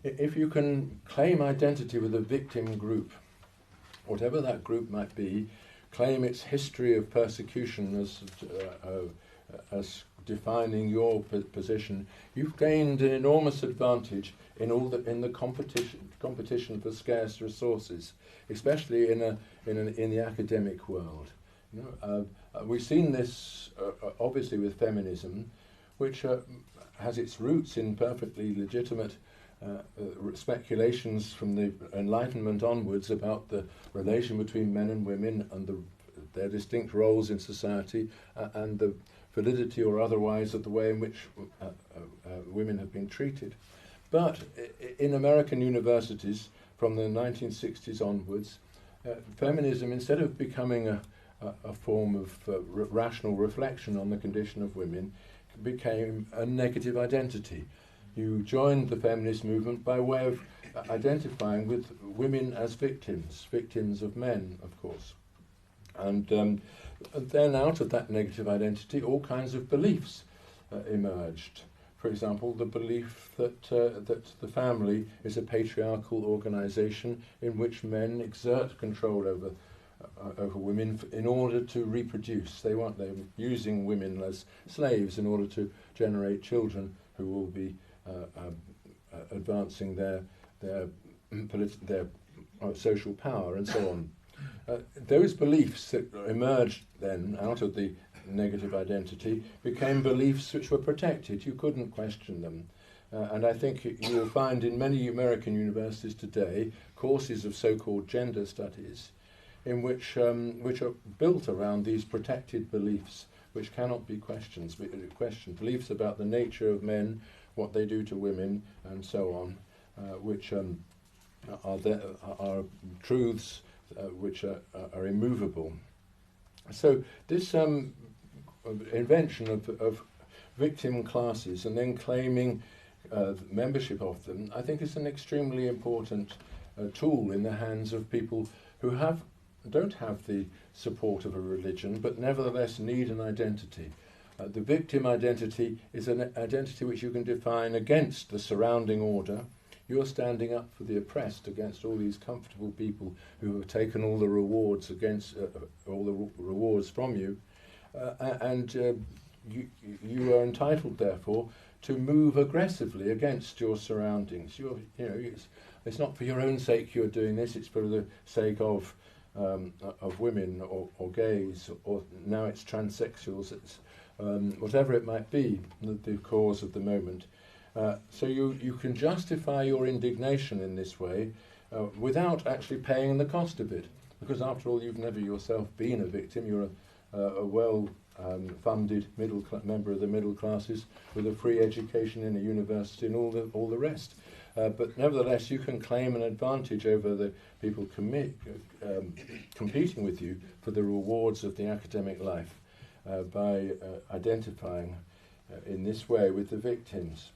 if you can claim identity with a victim group, whatever that group might be, claim its history of persecution as defining your position, you've gained an enormous advantage in the competition for scarce resources, especially in the academic world. We've seen this obviously with feminism, which has its roots in perfectly legitimate speculations from the Enlightenment onwards about the relation between men and women and their distinct roles in society and the validity or otherwise of the way in which women have been treated. But in American universities from the 1960s onwards, feminism, instead of becoming a form of rational reflection on the condition of women, became a negative identity. You joined the feminist movement by way of identifying with women as victims of men, of course. And then out of that negative identity, all kinds of beliefs emerged. For example, the belief that the family is a patriarchal organisation in which men exert control over women in order to reproduce. They're using women as slaves in order to generate children who will be advancing their social power and so on. Those beliefs that emerged then out of the negative identity became beliefs which were protected. You couldn't question them. And I think you will find in many American universities today courses of so-called gender studies in which are built around these protected beliefs which cannot be questioned. Beliefs about the nature of men, what they do to women, and so on, which are truths which are immovable. So this invention of victim classes and then claiming membership of them, I think is an extremely important tool in the hands of people who don't have the support of a religion, but nevertheless need an identity. The victim identity is an identity which you can define against the surrounding order. You're standing up for the oppressed against all these comfortable people who have taken all the rewards from you, and you are entitled, therefore, to move aggressively against your surroundings. It's not for your own sake you're doing this; it's for the sake of women or gays, or now it's transsexuals. It's whatever it might be, the cause of the moment. So you can justify your indignation in this way without actually paying the cost of it, because after all, you've never yourself been a victim. You're a well-funded member of the middle classes with a free education in a university and all the rest. But nevertheless, you can claim an advantage over the people competing with you for the rewards of the academic life by identifying in this way with the victims.